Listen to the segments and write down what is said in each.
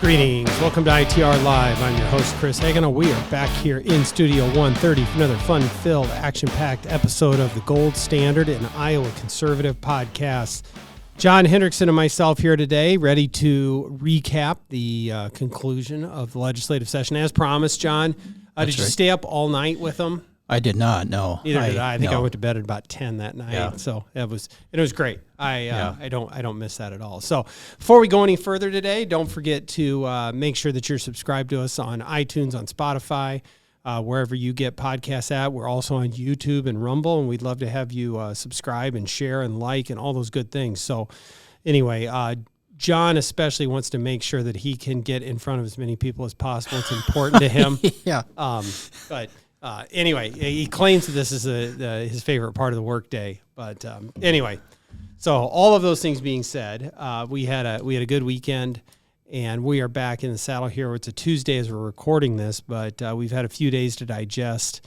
Greetings. Welcome to ITR Live. I'm your host, Chris Hagen. We are back here in Studio 130 for another fun-filled, action-packed episode of the Gold Standard and Iowa Conservative Podcast. John Hendrickson and myself here today, ready to recap the conclusion of the legislative session. As promised, John, did you stay up all night with them? I did not, no. Neither did I. I think I went to bed at about 10 that night. Yeah. So it was great. I don't miss that at all. So before we go any further today, don't forget to make sure that you're subscribed to us on iTunes, on Spotify, wherever you get podcasts at. We're also on YouTube and Rumble, and we'd love to have you subscribe and share and like and all those good things. So anyway, John especially wants to make sure that he can get in front of as many people as possible. It's important to him. Yeah. Anyway, he claims that this is his favorite part of the workday. But anyway, so all of those things being said, we had a good weekend, and we are back in the saddle here. It's a Tuesday as we're recording this, but we've had a few days to digest.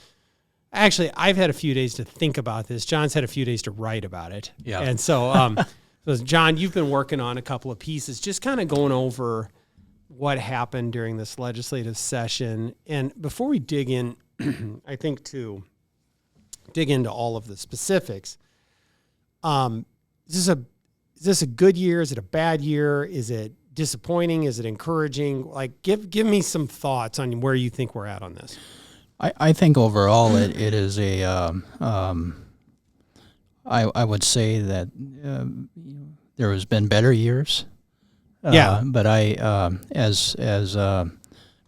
Actually, I've had a few days to think about this. John's had a few days to write about it. Yeah. And so, John, you've been working on a couple of pieces, just kind of going over what happened during this legislative session. And before we dig in, I think to dig into all of the specifics, is this a good year? Is it a bad year? Is it disappointing? Is it encouraging? Like, give me some thoughts on where you think we're at on this. I think overall it is a, I would say that there has been better years. Yeah. But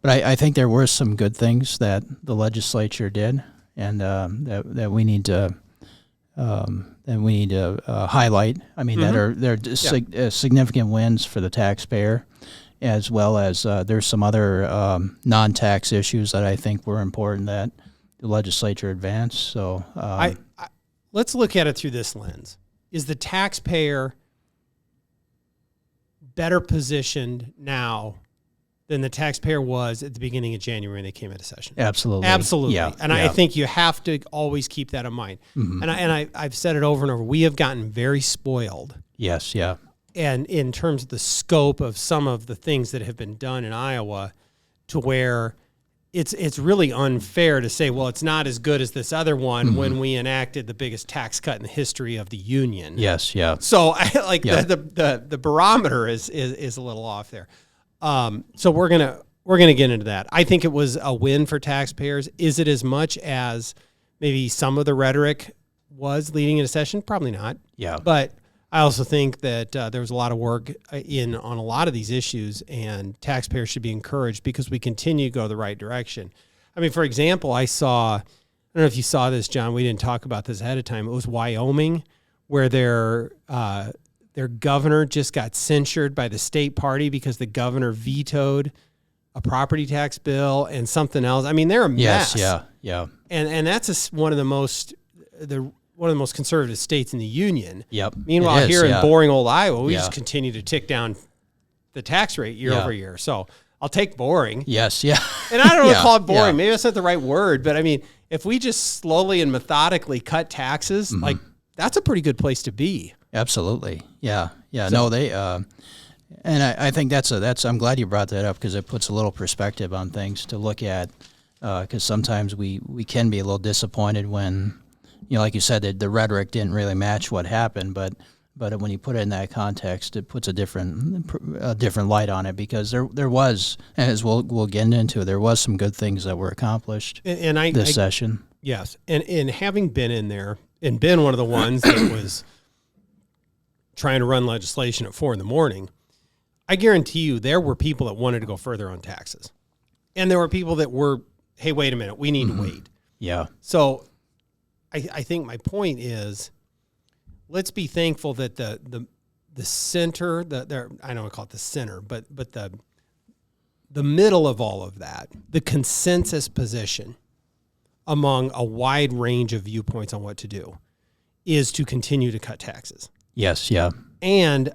I think there were some good things that the legislature did, and that we need to highlight. I mean, they're significant wins for the taxpayer, as well as there's some other non-tax issues that I think were important that the legislature advanced. So let's look at it through this lens: is the taxpayer better positioned now than the taxpayer was at the beginning of January when they came into session? Absolutely. Yeah. And I think you have to always keep that in mind. Mm-hmm. And I've said it over and over. We have gotten very spoiled. Yes, yeah. And in terms of the scope of some of the things that have been done in Iowa, to where it's really unfair to say, well, it's not as good as this other one when we enacted the biggest tax cut in the history of the union. Yes, yeah. So the barometer is a little off there. So we're gonna get into that. I think it was a win for taxpayers. Is it as much as maybe some of the rhetoric was leading into session? Probably not. Yeah. But I also think that there was a lot of work on a lot of these issues, and taxpayers should be encouraged because we continue to go the right direction. I mean, for example, I don't know if you saw this, John. We didn't talk about this ahead of time. It was Wyoming, where their governor just got censured by the state party because the governor vetoed a property tax bill and something else. I mean, they're a mess. Yes, yeah. And that's one of the most conservative states in the union. Yep. Meanwhile, here in boring old Iowa, we just continue to tick down the tax rate year over year. So I'll take boring. Yes, yeah. And I don't know to call it boring. Maybe that's not the right word, but I mean, if we just slowly and methodically cut taxes, like that's a pretty good place to be. Absolutely. Yeah. Yeah. So, no, they, and I think that's I'm glad you brought that up because it puts a little perspective on things to look at. Because sometimes we can be a little disappointed when, like you said, the rhetoric didn't really match what happened, but when you put it in that context, it puts a different light on it because there was, as we'll get into, there was some good things that were accomplished this session. Yes. And having been in there and been one of the ones that was trying to run legislation at 4 a.m, I guarantee you there were people that wanted to go further on taxes. And there were people that were, hey, wait a minute, we need to wait. Yeah. So I think my point is, let's be thankful that the center, I don't want to call it the center, but the middle of all of that, the consensus position among a wide range of viewpoints on what to do is to continue to cut taxes. Yes, yeah. And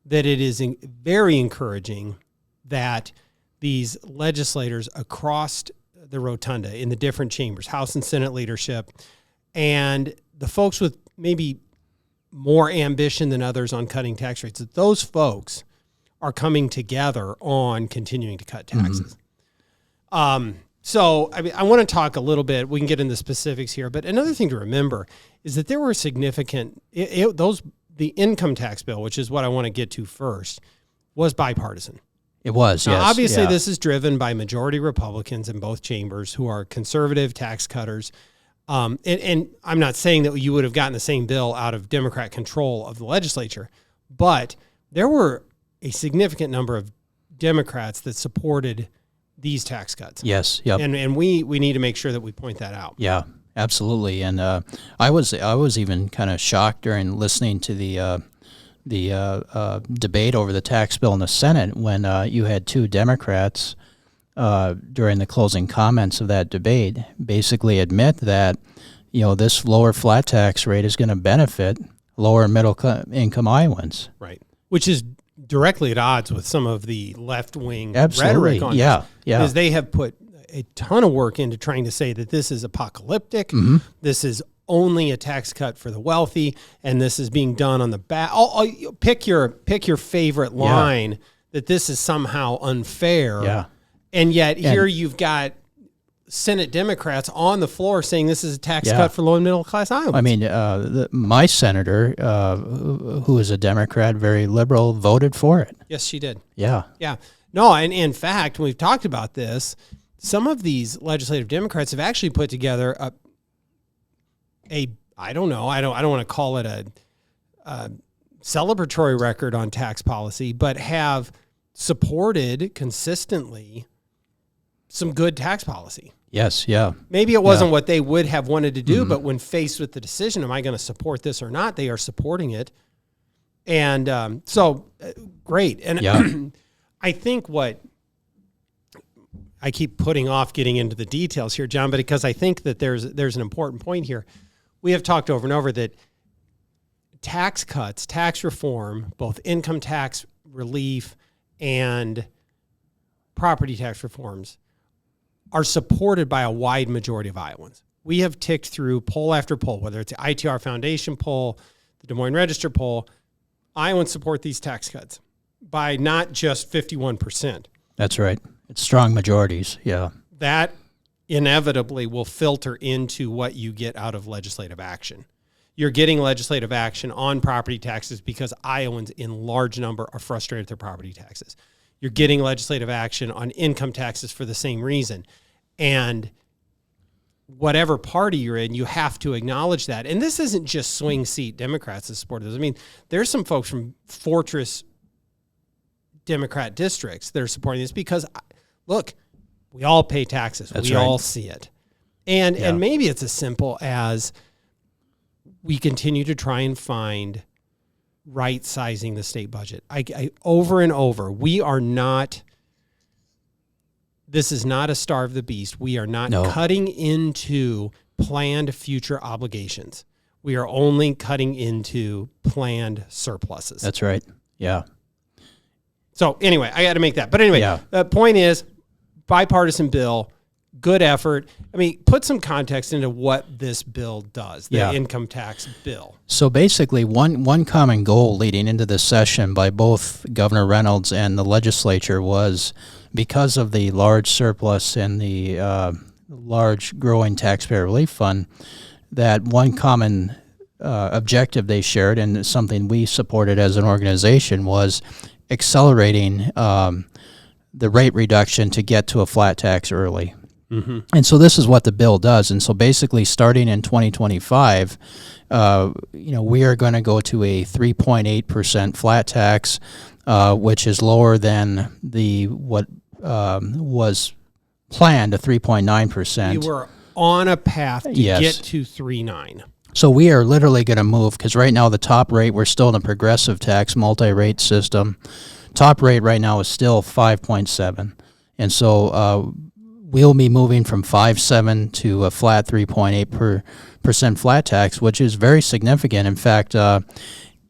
that it is very encouraging that these legislators across the rotunda in the different chambers, House and Senate leadership, and the folks with maybe more ambition than others on cutting tax rates, that those folks are coming together on continuing to cut taxes. So, I mean, I want to talk a little bit. We can get into specifics here, but another thing to remember is that there were significant the income tax bill, which is what I want to get to first, was bipartisan. It was, now, yes. Obviously, this is driven by majority Republicans in both chambers who are conservative tax cutters. And I'm not saying that you would have gotten the same bill out of Democrat control of the legislature, but there were a significant number of Democrats that supported these tax cuts. Yes, yep. And we need to make sure that we point that out. Yeah, absolutely. And I was even kind of shocked during listening to the debate over the tax bill in the Senate when you had two Democrats during the closing comments of that debate basically admit that, you know, this lower flat tax rate is going to benefit lower and middle income Iowans. Right. Which is directly at odds with some of the left-wing rhetoric on this. Because they have put a ton of work into trying to say that this is apocalyptic, this is only a tax cut for the wealthy, and this is being done on the back. Pick your favorite line that this is somehow unfair. Yeah. And yet here you've got Senate Democrats on the floor saying this is a tax cut for low and middle class Iowans. I mean, my senator, who is a Democrat, very liberal, voted for it. Yes, she did. Yeah. Yeah. No, and in fact, we've talked about this. Some of these legislative Democrats have actually put together I don't want to call it a celebratory record on tax policy, but have supported consistently some good tax policy. Yes, yeah. Maybe it wasn't what they would have wanted to do, but when faced with the decision, am I going to support this or not, they are supporting it. And great. And I think what I keep putting off getting into the details here, John, but because I think that there's an important point here. We have talked over and over that tax cuts, tax reform, both income tax relief and property tax reforms are supported by a wide majority of Iowans. We have ticked through poll after poll, whether it's the ITR Foundation poll, the Des Moines Register poll. Iowans support these tax cuts by not just 51%. That's right. It's strong majorities, yeah. That inevitably will filter into what you get out of legislative action. You're getting legislative action on property taxes because Iowans in large number are frustrated with their property taxes. You're getting legislative action on income taxes for the same reason. And whatever party you're in, you have to acknowledge that. And this isn't just swing seat Democrats that support this. I mean, there's some folks from fortress Democrat districts that are supporting this because, look, we all pay taxes. That's we right. all see it. And maybe it's as simple as we continue to try and find right sizing the state budget. I over and over, this is not a starve the beast. We are not cutting into planned future obligations. We are only cutting into planned surpluses. That's right. Yeah. So anyway, I got to make that. But anyway, the point is bipartisan bill, good effort. I mean, put some context into what this bill does, the income tax bill. So basically, one common goal leading into this session by both Governor Reynolds and the legislature was, because of the large surplus and the large growing taxpayer relief fund, that one common objective they shared, and something we supported as an organization, was accelerating the rate reduction to get to a flat tax early. Mm-hmm. And so this is what the bill does. And so basically, starting in 2025, we are going to go to a 3.8% flat tax, which is lower than what was planned, a 3.9%. We were on a path to get to 3.9. So we are literally going to move, because right now the top rate, we're still in a progressive tax multi-rate system. Top rate right now is still 5.7. And so we'll be moving from 5.7 to a flat 3.8% flat tax, which is very significant. In fact, in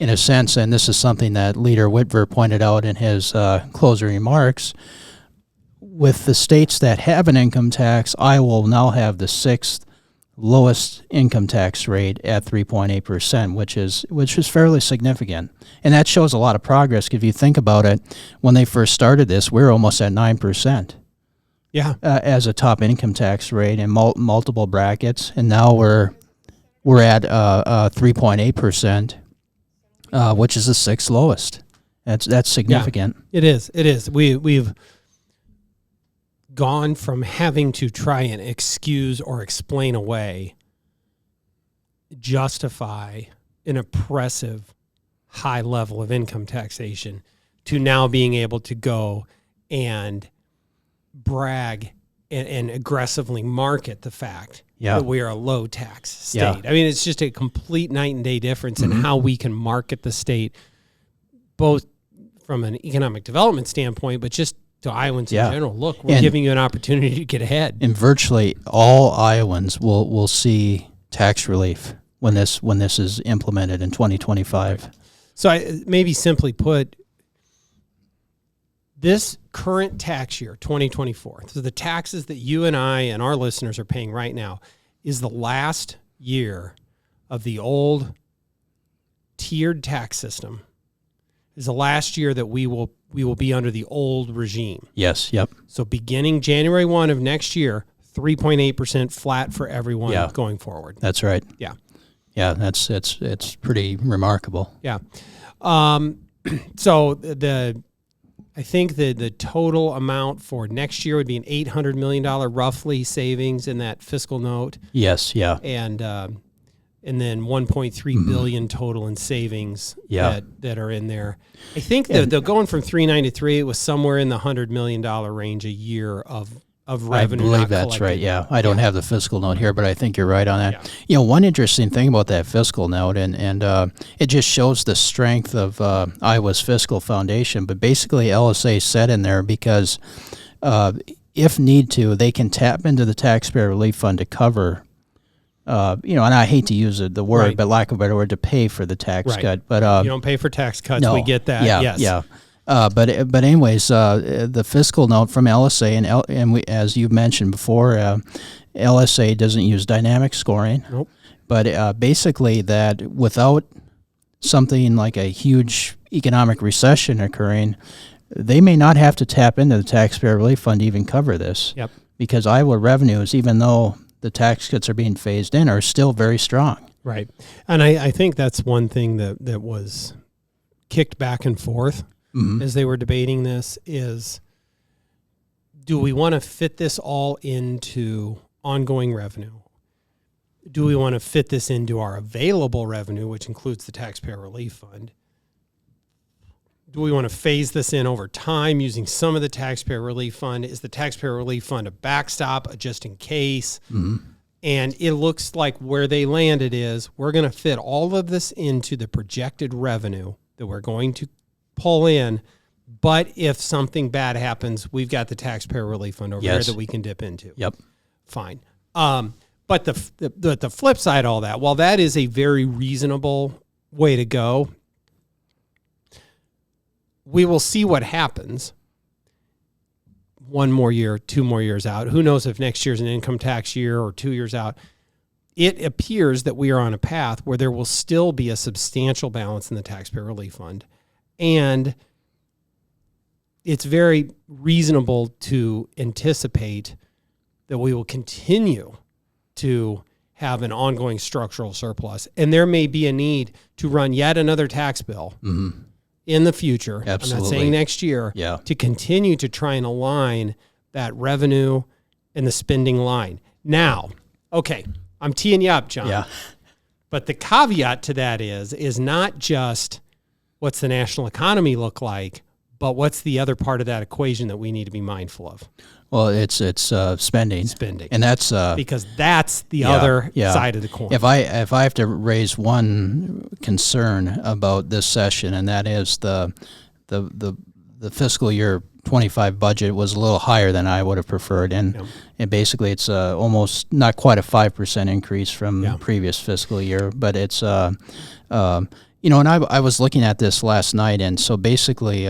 a sense, and this is something that Leader Whitver pointed out in his closing remarks, with the states that have an income tax, Iowa will now have the sixth lowest income tax rate at 3.8%, which is fairly significant. And that shows a lot of progress. If you think about it, when they first started this, we were almost at 9%. Yeah. As a top income tax rate in multiple brackets, and now we're at 3.8%, which is the sixth lowest. That's significant. Yeah, it is. It is. We've gone from having to try and excuse or explain away, justify an oppressive high level of income taxation, to now being able to go and brag and aggressively market the fact that we are a low tax state. Yeah. I mean, it's just a complete night and day difference in how we can market the state, both from an economic development standpoint, but just to Iowans in general. Look, we're giving you an opportunity to get ahead. And virtually all Iowans will see tax relief when this is implemented in 2025. Right. So maybe simply put, this current tax year, 2024, so the taxes that you and I and our listeners are paying right now, is the last year of the old tiered tax system. Is the last year that we will be under the old regime. Yes. Yep. So beginning January 1 of next year, 3.8% flat for everyone going forward. That's right. Yeah. Yeah. It's pretty remarkable. Yeah. So I think the total amount for next year would be an $800 million roughly savings in that fiscal note. Yes. Yeah. And then 1.3 billion total in savings that are in there. I think that they're going from 3.9 to 3. It was somewhere in the $100 million range a year of revenue. I believe that's right. Yeah, I don't have the fiscal note here, but I think you're right on that. Yeah. One interesting thing about that fiscal note, and it just shows the strength of Iowa's fiscal foundation. But basically, LSA said in there, because if need to, they can tap into the taxpayer relief fund to cover. And I hate to use the word, but lack of a better word, to pay for the tax cut. But you don't pay for tax cuts. No. We get that. Yeah, yes. yeah. But anyways, the fiscal note from LSA and we, as you mentioned before, LSA doesn't use dynamic scoring. Nope. But basically, that without something like a huge economic recession occurring, they may not have to tap into the taxpayer relief fund to even cover this. Yep. Because Iowa revenues, even though the tax cuts are being phased in, are still very strong. Right. And I think that's one thing that was kicked back and forth as they were debating this is, do we want to fit this all into ongoing revenue? Do we want to fit this into our available revenue, which includes the taxpayer relief fund? Do we want to phase this in over time using some of the taxpayer relief fund? Is the taxpayer relief fund a backstop, a just in case? And it looks like where they landed is we're going to fit all of this into the projected revenue that we're going to pull in. But if something bad happens, we've got the taxpayer relief fund over there that we can dip into. Yep. Fine. But the flip side of all that, while that is a very reasonable way to go, we will see what happens 1 more year, 2 more years out. Who knows if next year's an income tax year or 2 years out. It appears that we are on a path where there will still be a substantial balance in the taxpayer relief fund. And it's very reasonable to anticipate that we will continue to have an ongoing structural surplus. And there may be a need to run yet another tax bill in the future. Absolutely. I'm not saying next year, to continue to try and align that revenue and the spending line. Now, okay, I'm teeing you up, John. Yeah. But the caveat to that is not just what's the national economy look like, but what's the other part of that equation that we need to be mindful of? Well, it's spending, and that's because that's the other side of the coin. If I have to raise one concern about this session, and that is the fiscal year 25 budget was a little higher than I would have preferred, and basically it's almost not quite a 5% increase from the previous fiscal year, but it's and I was looking at this last night, and so basically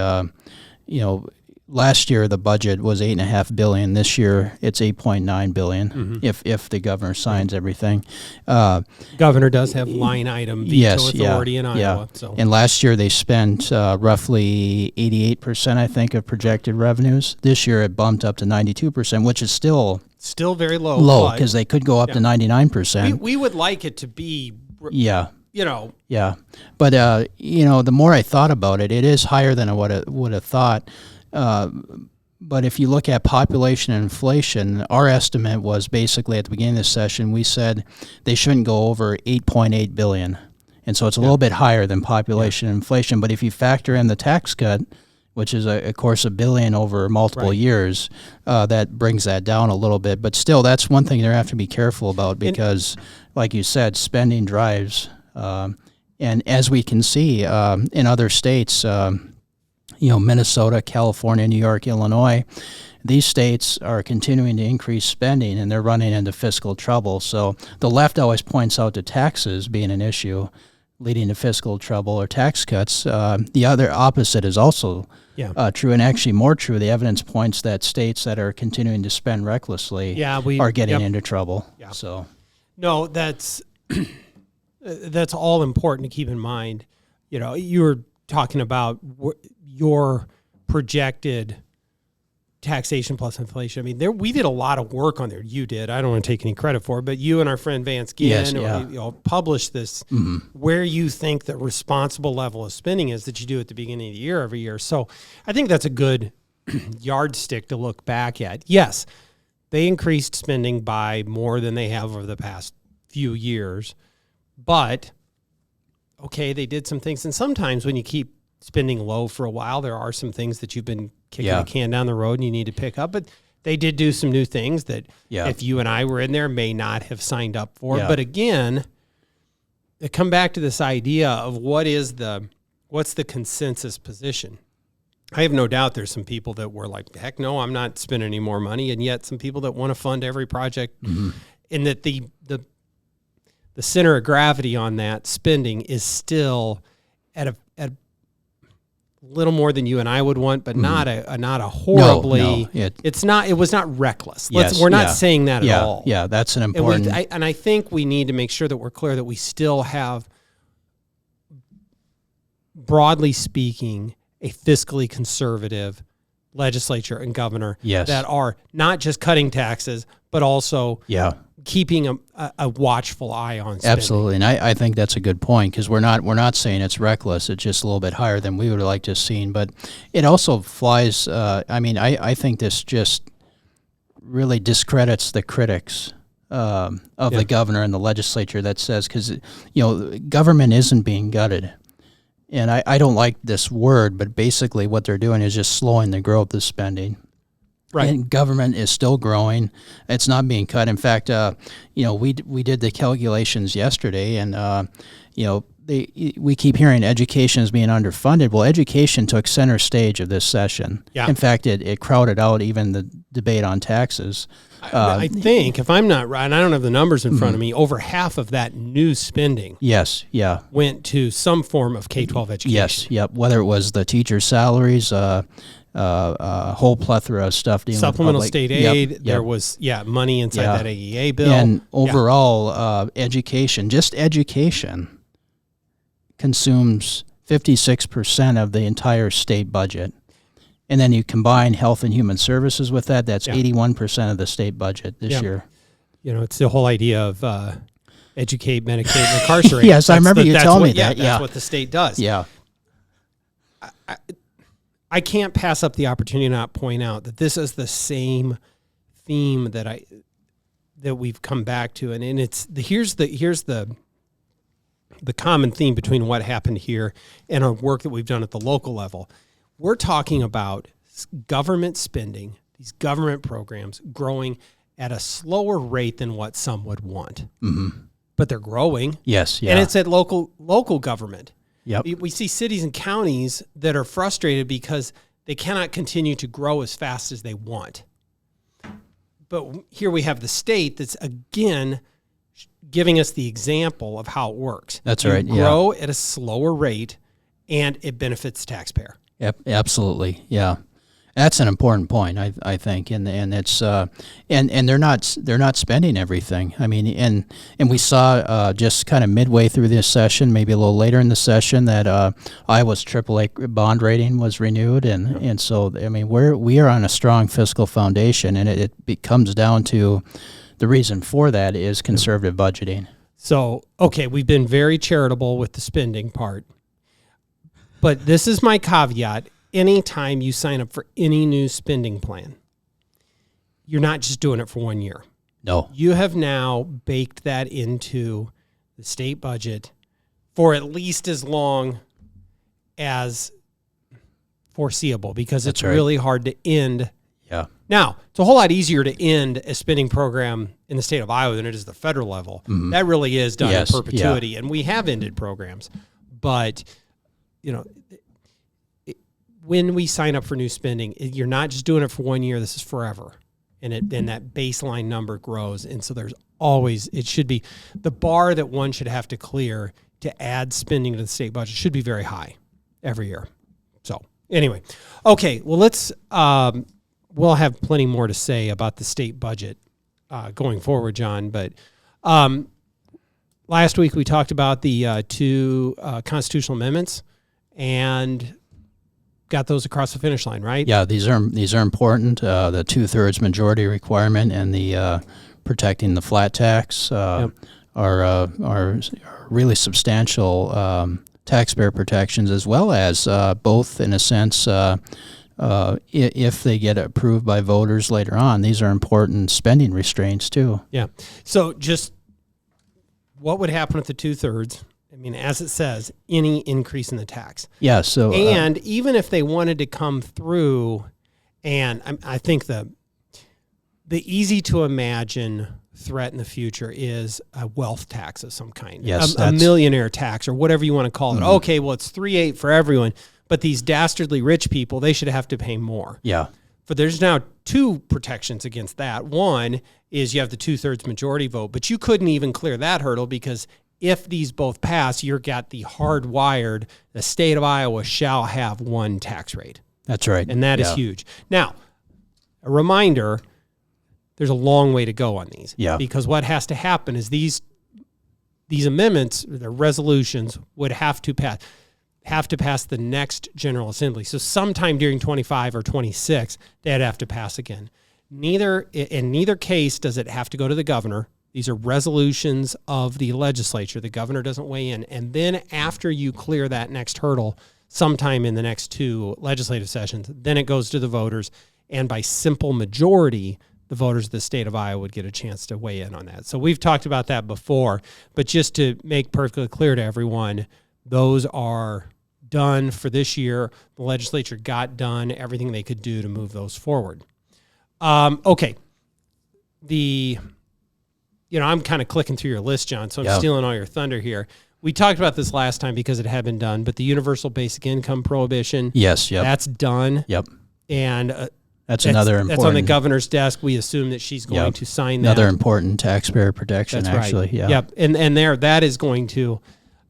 last year the budget was $8.5 billion. This year it's $8.9 billion. If the governor signs everything. Governor does have line item veto authority in Iowa. So. And last year they spent roughly 88%, I think, of projected revenues. This year it bumped up to 92%, which is still very low. Low, because they could go up to 99%. We would like it to be. Yeah. Yeah. But, the more I thought about it, it is higher than I would have thought. But if you look at population and inflation, our estimate was basically at the beginning of this session, we said they shouldn't go over 8.8 billion. And so it's a little bit higher than population and inflation. But if you factor in the tax cut, which is, of course, $1 billion over multiple years, that brings that down a little bit. But still, that's one thing they have to be careful about because, like you said, spending drives. And as we can see in other states, Minnesota, California, New York, Illinois, these states are continuing to increase spending and they're running into fiscal trouble. So the left always points out to taxes being an issue leading to fiscal trouble or tax cuts. The other opposite is also true, and actually more true. The evidence points that states that are continuing to spend recklessly are getting into trouble. Yeah. So, no, that's all important to keep in mind. You were talking about your projected taxation plus inflation. I mean, we did a lot of work on there. You did. I don't want to take any credit for it, but you and our friend Vance Ginn published this where you think the responsible level of spending is that you do at the beginning of the year every year. So I think that's a good yardstick to look back at. Yes, they increased spending by more than they have over the past few years, but okay, they did some things. And sometimes when you keep spending low for a while, there are some things that you've been kicking the can down the road and you need to pick up. But they did do some new things that if you and I were in there may not have signed up for. But again, they come back to this idea of what's the consensus position. I have no doubt there's some people that were like, heck no, I'm not spending any more money. And yet some people that want to fund every project and that the center of gravity on that spending is still at a little more than you and I would want, but not a horribly. No. It was not reckless. We're not saying that at all. Yeah, that's an important. And I think we need to make sure that we're clear that we still have, broadly speaking, a fiscally conservative legislature and governor that are not just cutting taxes, but also keeping a watchful eye on spending. Absolutely, and I think that's a good point because we're not saying it's reckless. It's just a little bit higher than we would have liked to have seen. But it also flies. I think this just really discredits the critics of the governor and the legislature that says because government isn't being gutted. And I don't like this word, but basically what they're doing is just slowing the growth of spending. Right. And government is still growing. It's not being cut. In fact, we did the calculations yesterday, and we keep hearing education is being underfunded. Well, education took center stage of this session. Yeah. In fact, it crowded out even the debate on taxes. I think, if I'm not right, and I don't have the numbers in front of me, over half of that new spending went to some form of K-12 education. Yes, yep. Whether it was the teacher salaries, a whole plethora of stuff. Supplemental state aid. There was money inside that AEA bill. And overall, education consumes 56% of the entire state budget. And then you combine health and human services with that, that's 81% of the state budget this year. It's the whole idea of educate, medicate, and incarcerate. Yes, I remember you telling me that. That's what the state does. Yeah. I can't pass up the opportunity to not point out that this is the same theme that we've come back to, and here's the common theme between what happened here and our work that we've done at the local level. We're talking about government spending, these government programs growing at a slower rate than what some would want, but they're growing. Yes, and it's at local government. Yep. We see cities and counties that are frustrated because they cannot continue to grow as fast as they want. But here we have the state that's, again, giving us the example of how it works. That's right. You grow at a slower rate, and it benefits the taxpayer. Yep, absolutely, yeah. That's an important point, I think, and it's and they're not spending everything. I mean, and we saw just kind of midway through this session, maybe a little later in the session, that Iowa's AAA bond rating was renewed, and so I mean we are on a strong fiscal foundation, and it comes down to the reason for that is conservative budgeting. So okay, we've been very charitable with the spending part, but this is my caveat. Anytime you sign up for any new spending plan, you're not just doing it for 1 year. No. You have now baked that into the state budget for at least as long as foreseeable, because That's it's right. really hard to end. Yeah. Now, it's a whole lot easier to end a spending program in the state of Iowa than it is the federal level. Mm-hmm. That really is done Yes, in perpetuity, and we have ended programs. But, you know, when we sign up for new spending, you're not just doing it for 1 year. This is forever. And that baseline number grows. And so there's always, it should be, the bar that one should have to clear to add spending to the state budget should be very high every year. So anyway, okay, well, we'll have plenty more to say about the state budget going forward, John. But last week we talked about the two constitutional amendments and got those across the finish line, right? Yeah, these are important. The 2/3 majority requirement and the protecting the flat tax are really substantial taxpayer protections, as well as both in a sense. If they get approved by voters later on, these are important spending restraints too. Yeah. So just what would happen with the 2/3? I mean, as it says, any increase in the tax. Yeah. So and even if they wanted to come through, and I think the easy to imagine threat in the future is a wealth tax of some kind. Yes, a millionaire tax or whatever you want to call it. Mm-hmm. Okay, well, it's 3/8 for everyone, but these dastardly rich people, they should have to pay more. Yeah. But there's now two protections against that. One is you have the 2/3 majority vote, but you couldn't even clear that hurdle, because if these both pass, you're got the hardwired, the state of Iowa shall have one tax rate. That's right. And that is huge. Now, a reminder, there's a long way to go on these. Yeah. Because what has to happen is these amendments, the resolutions, would have to pass the next General Assembly. So sometime during 25 or 26, they'd have to pass again. In neither case does it have to go to the governor. These are resolutions of the legislature. The governor doesn't weigh in. And then after you clear that next hurdle, sometime in the next two legislative sessions, then it goes to the voters. And by simple majority, the voters of the state of Iowa would get a chance to weigh in on that. So we've talked about that before. But just to make perfectly clear to everyone, those are done for this year. The legislature got done everything they could do to move those forward. Okay. I'm kind of clicking through your list, John, so I'm stealing all your thunder here. We talked about this last time because it had been done, but the universal basic income prohibition, that's done. Yep. And that's another important. That's on the governor's desk. We assume that she's going to sign that. Another important taxpayer protection, that's actually. Right. Yeah. Yep. And that is going to,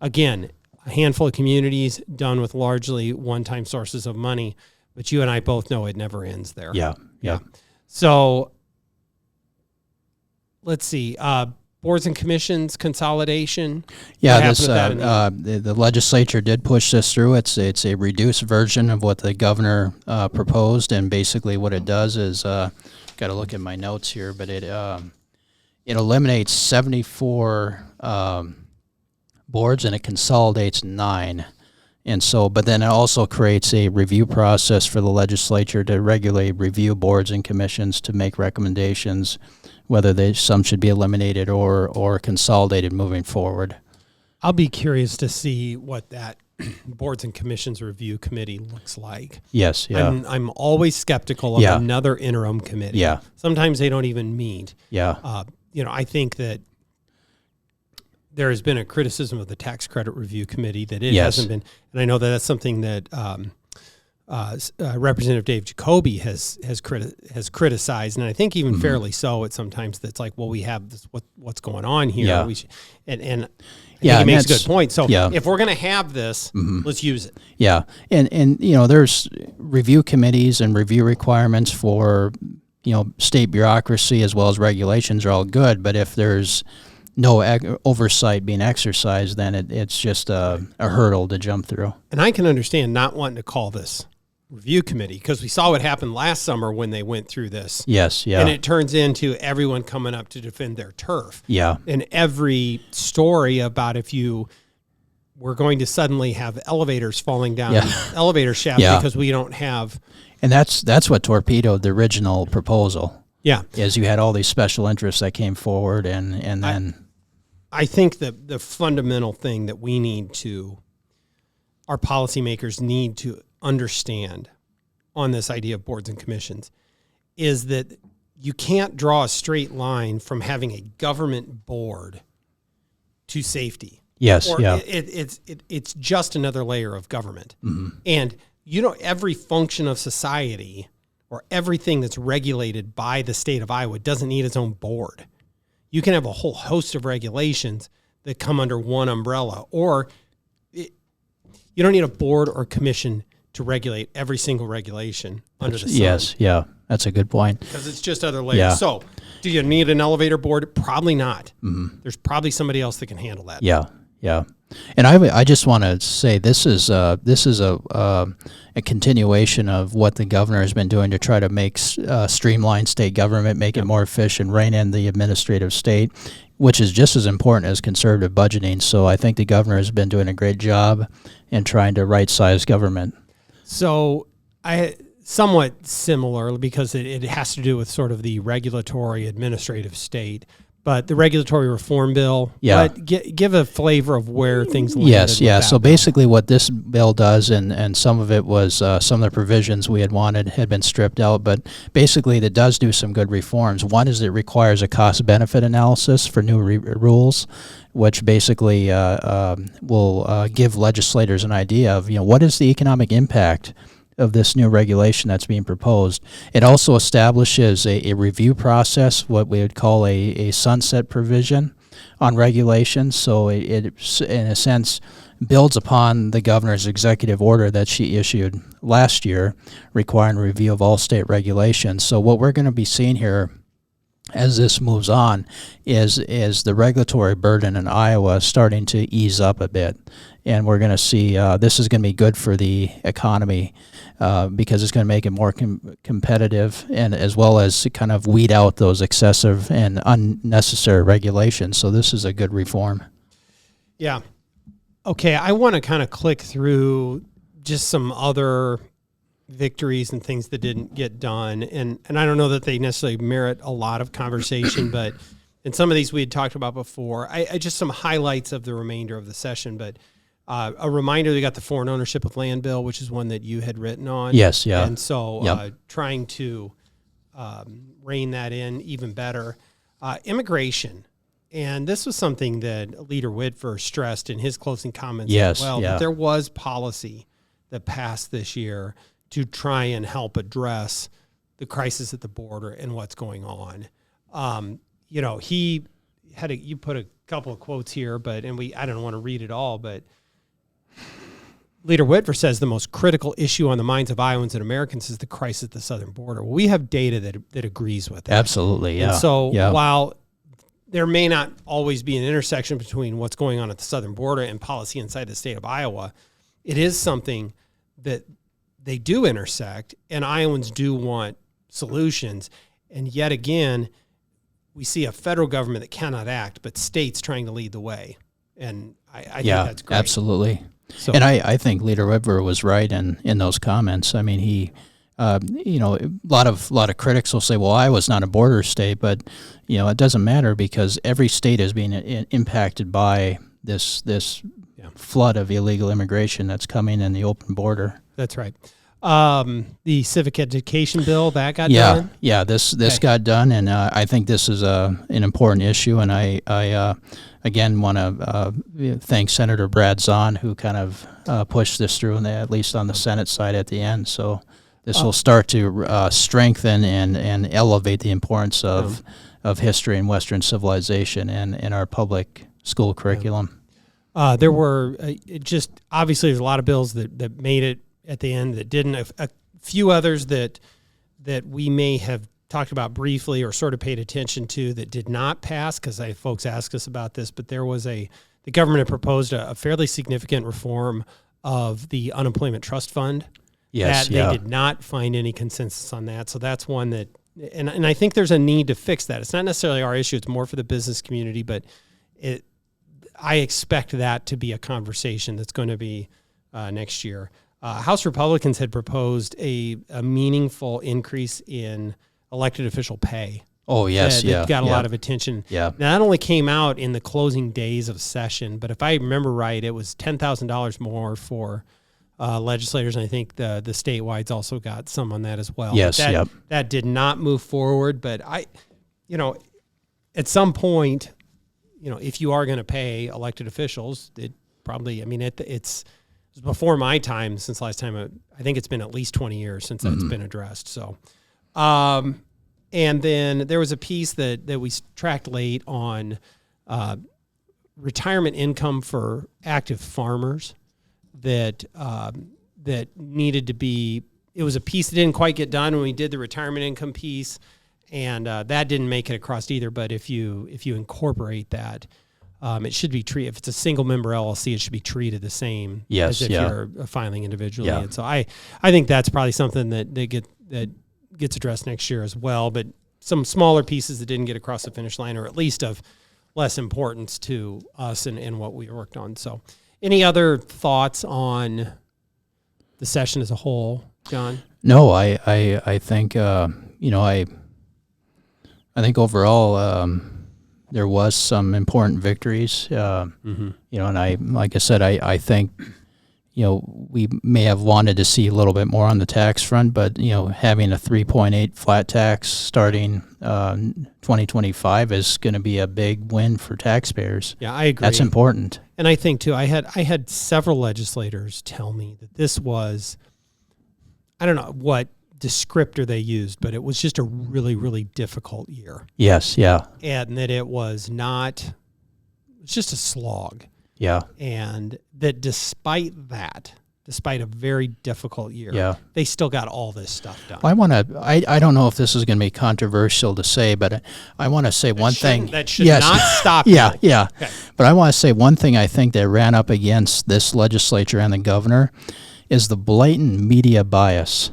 again, a handful of communities done with largely one-time sources of money, but you and I both know it never ends there. Yeah. So let's see, boards and commissions consolidation. Yeah, the legislature did push this through. It's a reduced version of what the governor proposed, and basically what it does is, got to look at my notes here, but it eliminates 74 boards and it consolidates 9. And so, but then it also creates a review process for the legislature to regularly review boards and commissions to make recommendations, whether some should be eliminated or consolidated moving forward. I'll be curious to see what that boards and commissions review committee looks like. Yes, yeah. I'm always skeptical of another interim committee. Yeah. Sometimes they don't even meet. Yeah. I think that there has been a criticism of the tax credit review committee that it hasn't been, and I know that that's something that Representative Dave Jacoby has criticized, and I think even fairly so. At sometimes that's like, well, we have this. What's going on here? Yeah. We should, and I think he makes a that's- good point. So yeah. if we're going to have this, let's use it. Yeah, and there's review committees and review requirements for state bureaucracy as well as regulations are all good, but if there's no oversight being exercised, then it's just a hurdle to jump through. And I can understand not wanting to call this review committee because we saw what happened last summer when they went through this. Yes, yeah. And it turns into everyone coming up to defend their turf. Yeah. And every story about if you were going to suddenly have elevators falling down elevator shafts because we don't have. And that's what torpedoed the original proposal. Yeah. Is you had all these special interests that came forward and then. I think that the fundamental thing that we need to, our policymakers need to understand on this idea of boards and commissions is that you can't draw a straight line from having a government board to safety. Yes, or yeah. It's just another layer of government. And every function of society or everything that's regulated by the state of Iowa doesn't need its own board. You can have a whole host of regulations that come under one umbrella, or you don't need a board or commission to regulate every single regulation under the sun. Yes, yeah, that's a good point. Because it's just other layers. Yeah. So do you need an elevator board? Probably not. There's probably somebody else that can handle that. Yeah, yeah. And I just want to say this is a continuation of what the governor has been doing to try to make streamline state government, make it more efficient, rein in the administrative state, which is just as important as conservative budgeting. So I think the governor has been doing a great job in trying to right-size government. So somewhat similar because it has to do with sort of the regulatory administrative state. But the regulatory reform bill, give a flavor of where things landed. Yes, yeah. So basically what this bill does, and some of it was some of the provisions we had wanted had been stripped out, but basically it does do some good reforms. One is it requires a cost-benefit analysis for new rules, which basically will give legislators an idea of, what is the economic impact of this new regulation that's being proposed. It also establishes a review process, what we would call a sunset provision on regulations. So it in a sense, builds upon the governor's executive order that she issued last year requiring review of all state regulations. So what we're going to be seeing here as this moves on is the regulatory burden in Iowa starting to ease up a bit. And we're going to see this is going to be good for the economy because it's going to make it more competitive and as well as to kind of weed out those excessive and unnecessary regulations. So this is a good reform. Yeah. Okay, I want to kind of click through just some other victories and things that didn't get done. And I don't know that they necessarily merit a lot of conversation, but and some of these we had talked about before. I just some highlights of the remainder of the session, but a reminder, we got the foreign ownership of land bill, which is one that you had written on. Yes, yeah. And so trying to rein that in even better. Immigration. And this was something that Leader Whitfer stressed in his closing comments as well, that there was policy that passed this year to try and help address the crisis at the border and what's going on. He had you put a couple of quotes here, but I don't want to read it all, but Leader Whitfer says the most critical issue on the minds of Iowans and Americans is the crisis at the southern border. Well, we have data that agrees with that. Absolutely, yeah. And so while there may not always be an intersection between what's going on at the southern border and policy inside the state of Iowa, it is something that they do intersect, and Iowans do want solutions. And yet again, we see a federal government that cannot act, but states trying to lead the way. And I think that's great. Absolutely. So, and I think Leader Whitfer was right in those comments. I mean, he, a lot of critics will say, well, Iowa's not a border state, but, it doesn't matter because every state is being impacted by this flood of illegal immigration that's coming in the open border. That's right. The civic education bill, that got done? Yeah, this got done, and I think this is an important issue, and I again want to thank Senator Brad Zahn, who kind of pushed this through, and at least on the Senate side at the end. So this will start to strengthen and elevate the importance of history and Western civilization in our public school curriculum. There were just obviously there's a lot of bills that made it at the end that didn't. A few others that we may have talked about briefly or sort of paid attention to that did not pass because folks asked us about this. But there was the government had proposed a fairly significant reform of the unemployment trust fund. Yes, They did not find any consensus on that. So that's one that, and I think there's a need to fix that. It's not necessarily our issue. It's more for the business community, but I expect that to be a conversation that's going to be next year. House Republicans had proposed a meaningful increase in elected official pay. Oh, yes, that got a lot of attention. Yeah. Now, that only came out in the closing days of session, but if I remember right, it was $10,000 more for legislators, and I think the statewid's also got some on that as well. Yes, that did not move forward, but at some point, if you are going to pay elected officials, it probably, it's before my time, since last time, I think it's been at least 20 years since that's been addressed. So, and then there was a piece that we tracked late on retirement income for active farmers that needed to be, it was a piece that didn't quite get done when we did the retirement income piece, and that didn't make it across either. But if you incorporate that, it should be treated. If it's a single member LLC, it should be treated the same as if you're filing individually. Yeah. And so I think that's probably something that gets addressed next year as well. But some smaller pieces that didn't get across the finish line, or at least of less importance to us and what we worked on. So, any other thoughts on the session as a whole, John? No, I think I think overall there was some important victories. And like I said, I think we may have wanted to see a little bit more on the tax front, but having a 3.8 flat tax starting 2025 is going to be a big win for taxpayers. Yeah, I agree. That's important. And I think too, I had several legislators tell me that this was, I don't know what descriptor they used, but it was just a really, really difficult year. Yes, yeah. And that it was just a slog. Yeah. And that despite a very difficult year, they still got all this stuff done. Well, I don't know if this is going to be controversial to say, but I want to say one thing. That should not stop Yeah, you. yeah. Okay. But I want to say one thing I think that ran up against this legislature and the governor is the blatant media bias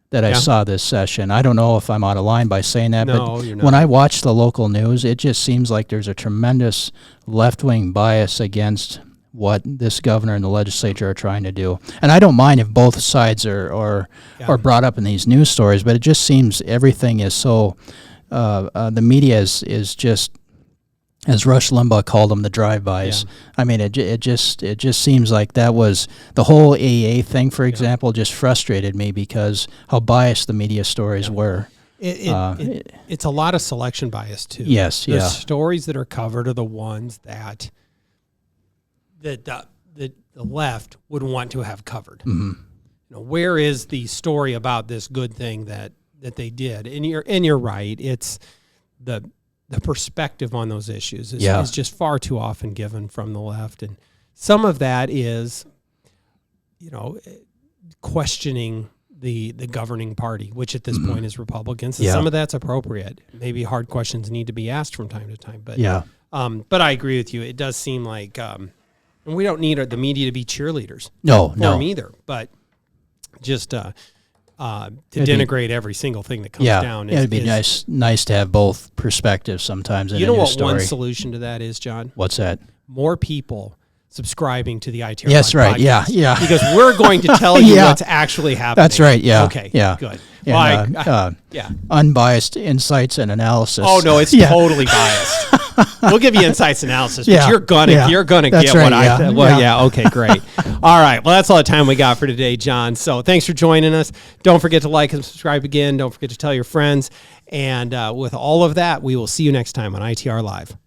that I saw this session. I don't know if I'm out of line by saying that, no, but you're not. When I watch the local news, it just seems like there's a tremendous left-wing bias against what this governor and the legislature are trying to do. And I don't mind if both sides are brought up in these news stories, but it just seems everything is so, the media is just, as Rush Limbaugh called them, the drive-bys. Yeah. I mean, it just seems like that was the whole AA thing, for example, just frustrated me because how biased the media stories were. It's a lot of selection bias too. Yes, the stories that are covered are the ones that the left would want to have covered. Mm-hmm. Where is the story about this good thing that they did? And you're right. It's the perspective on those issues is just far too often given from the left. And some of that is, questioning the governing party, which at this point is Republicans. And some of that's appropriate. Maybe hard questions need to be asked from time to time. But but I agree with you. It does seem like, and we don't need the media to be cheerleaders. No. them either. But just to denigrate every single thing that comes down. It'd be nice to have both perspectives sometimes in a news story. One solution to that is, John? What's that? More people subscribing to the ITR right. podcast. Yeah. Because we're going to tell you what's actually happening. That's right. Yeah. Okay. Yeah. Good. And, unbiased insights and analysis. Oh no, it's totally biased. We'll give you insights analysis, but you're gonna that's get right, what I. Well, okay, great. All right, well, that's all the time we got for today, John. So thanks for joining us. Don't forget to like and subscribe again. Don't forget to tell your friends. And with all of that, we will see you next time on ITR Live.